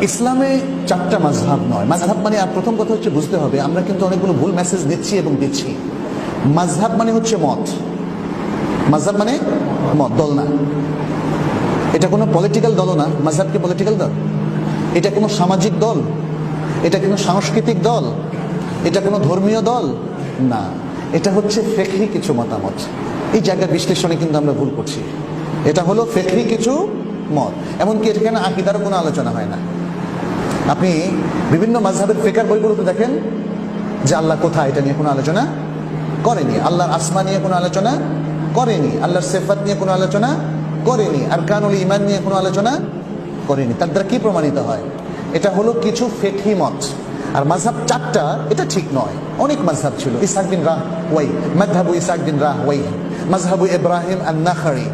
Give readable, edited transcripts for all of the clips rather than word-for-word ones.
ইসলামে চারটা মাযহাব নয়। মাযহাব মানে আর প্রথম কথা হচ্ছে বুঝতে হবে আমরা কিন্তু অনেকগুলো ভুল মেসেজ দিচ্ছি এবং দিচ্ছি। মাযহাব মানে হচ্ছে মত। মাযহাব মানে মত, দল না। এটা কোনো পলিটিক্যাল দলও না। মাযহাব কি পলিটিক্যাল দল? এটা কোনো সামাজিক দল? এটা কোনো সাংস্কৃতিক দল? এটা কোনো ধর্মীয় দল না। এটা হচ্ছে ফিকহি কিছু মতামত। এই জায়গার বিশ্লেষণে কিন্তু আমরা ভুল করছি। এটা হলো ফিকহি কিছু মত, এমনকি এখানে আকীদার কোনো আলোচনা হয় না। আপনি বিভিন্ন মাযহাবের ফিকহের বইগুলোতে দেখেন যে আল্লাহ কোথায় এটা নিয়ে কোনো আলোচনা করেনি, আল্লাহর আসমা নিয়ে কোনো আলোচনা করেনি, আল্লাহর সিফাত নিয়ে কোনো আলোচনা করেনি, আরকানুল ঈমান নিয়ে কোনো আলোচনা করেনি। তার দ্বারা কি প্রমাণিত হয়? এটা হলো কিছু ফিকহি মত। আর মাযহাব চারটা, এটা ঠিক নয়। অনেক মাযহাব ছিল। ইসহাক বিন রাহওয়াই, মাযহাবু ইসহাক বিন রাহওয়াই, মাযহাবু ইব্রাহিম আন-নাখাঈ।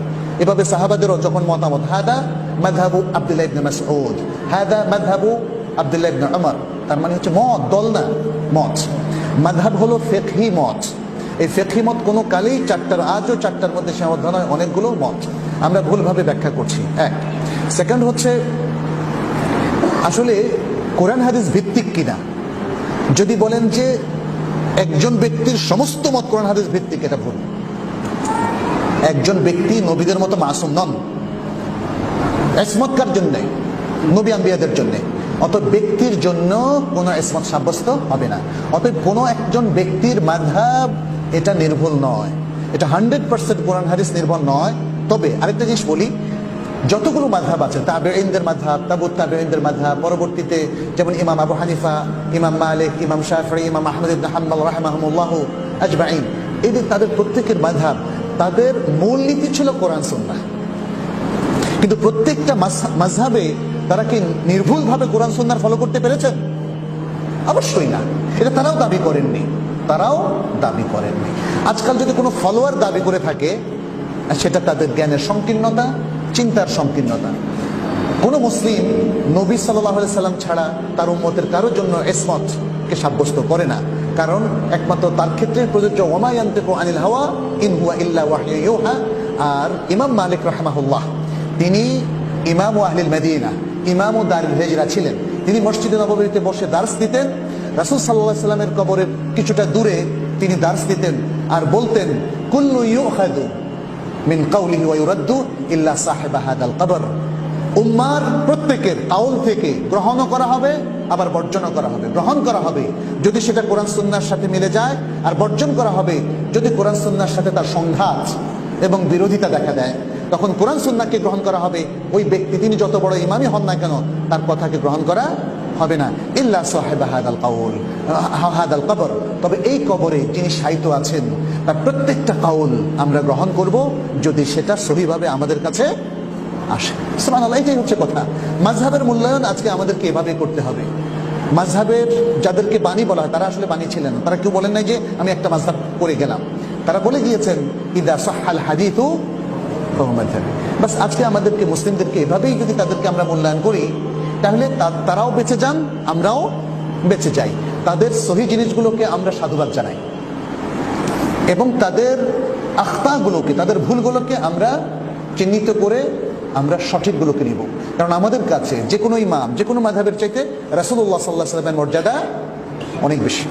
এভাবে সাহাবাদেরও যখন মতামত, হাদা মাযহাবু আব্দুল্লাহ ইবনে মাসউদ, হাদা মাযহাবু আব্দুল্লাহ ইবনে উমর। তার মানে হচ্ছে মত, দল না, মত। মাযহাব হলো ফিকহি মত। এই ফিকহি মত কোনো কালেই চারটার, আজও চারটার মধ্যে সীমাবদ্ধ নয়, অনেকগুলো মত। আমরা ভুলভাবে ব্যাখ্যা করছি। এক। সেকেন্ড হচ্ছে আসলে কোরআন হাদিস ভিত্তিক কিনা। যদি বলেন যে একজন ব্যক্তির সমস্ত মত কোরআন হাদিস ভিত্তিক, এটা ভুল। একজন ব্যক্তি নবীদের মতো মাসুম নন। ইসমত কার জন্য? নবী আম্বিয়াদের জন্য। অতএব ব্যক্তির জন্য কোনো ইসমত সাব্যস্ত হবে না। অতএব কোনো একজন ব্যক্তির মাযহাব এটা নির্ভুল নয়, এটা 100% কোরআন হাদিস নির্ভর নয়। তবে আরেকটা জিনিস বলি, যতগুলো মাযহাব আছে, তাবেঈনদের মাযহাব, তাবুত তাবেঈনদের মাযহাব, পরবর্তীতে যেমন ইমাম আবু হানিফা, ইমাম মালিক, ইমাম শাফিঈ, ইমাম আহমদ ইবনে হাম্বল রাহিমাহুমুল্লাহ আজমাইন, এদের তাদের প্রত্যেকের মাযহাব, তাদের মূলনীতি ছিল কোরআন সুন্নাহ। কিন্তু প্রত্যেকটা মাযহাবে তারা কি নির্ভুলভাবে কোরআন সুন্নাহর ফলো করতে পেরেছেন? অবশ্যই না। এটা তারাও দাবি করেননি, তারাও দাবি করেননি। আজকাল যদি কোনো ফলোয়ার দাবি করে থাকে, সেটা তাদের জ্ঞানের সংকীর্ণতা, চিন্তার সংকীর্ণতা। কোনো মুসলিম নবী সাল্লাল্লাহু আলাইহি সাল্লাম ছাড়া তার উম্মতের কারোর জন্য ইসমতকে সাব্যস্ত করে না। কারণ একমাত্র তার ক্ষেত্রে প্রযোজ্য ওমা ইয়ানতিকু আনিল হাওয়া ইন হুয়া ইল্লা ওয়াহয়ু ইউহা। আর ইমাম মালিক রাহিমাহুল্লাহ, তিনি ইমামু আহলিল মদিনা, ইমামু দারুল হিজরা ছিলেন। তিনি মসজিদে নববীতে বসে দার্স দিতেন। রাসূল সাল্লাল্লাহু আলাইহি সাল্লামের কবরের কিছুটা দূরে তিনি দার্স দিতেন আর বলতেন, কুল্লু ইউখাযু মিন কাউলিহি ওয়া ইউরাদ্দু ইল্লা সাহিবা হাদাল কবর। উম্মার প্রত্যেকের কাউল থেকে গ্রহণও করা হবে, আবার বর্জনও করা হবে। গ্রহণ করা হবে যদি সেটা কোরআন সুন্নাহর সাথে মিলে যায়, আর বর্জন করা হবে যদি কোরআন সুন্নাহর সাথে তার সংঘাত এবং বিরোধিতা দেখা দেয়। তখন কোরআন সুন্নাহকে গ্রহণ করা হবে। ওই ব্যক্তি তিনি যত বড় ইমামই হন না কেন, তার কথাকে গ্রহণ করা হবে না, ইল্লা সাহিবা হাদাল কাউল হাদাল কবর। তবে এই কবরে যিনি শায়িত আছেন, তার প্রত্যেকটা কাউল আমরা গ্রহণ করব যদি সেটা সহিভাবে আমাদের কাছে আসে। সুবহানাল্লাহ, এটাই হচ্ছে কথা। মাযহাবের মূল্যায়ন আজকে আমাদেরকে এভাবে করতে হবে। মাযহাবের যাদেরকে বাণী বলা হয়, তারা আসলে বাণী ছিলেন না। তারা কেউ বলেন নাই যে আমি একটা মাযহাব করে গেলাম। তারা বলে গিয়েছেন ইদা সাহহাল হাদিসু ফাহুয়া মাযহাবি। বাস আজকে আমাদেরকে, মুসলিমদেরকে এভাবেই যদি তাদেরকে আমরা মূল্যায়ন করি, তাহলে তারাও বেঁচে যান, আমরাও বেঁচে যাই। তাদের সহি জিনিসগুলোকে আমরা সাধুবাদ জানাই এবং তাদের আখতাগুলোকে, তাদের ভুলগুলোকে আমরা চিহ্নিত করে আমরা সঠিকগুলোকে নিব। কারণ আমাদের কাছে যে কোনো ইমাম, যে কোনো মাযহাবের চাইতে রাসূলুল্লাহ সাল্লাল্লাহু আলাইহি ওয়াসাল্লামের মর্যাদা অনেক বেশি।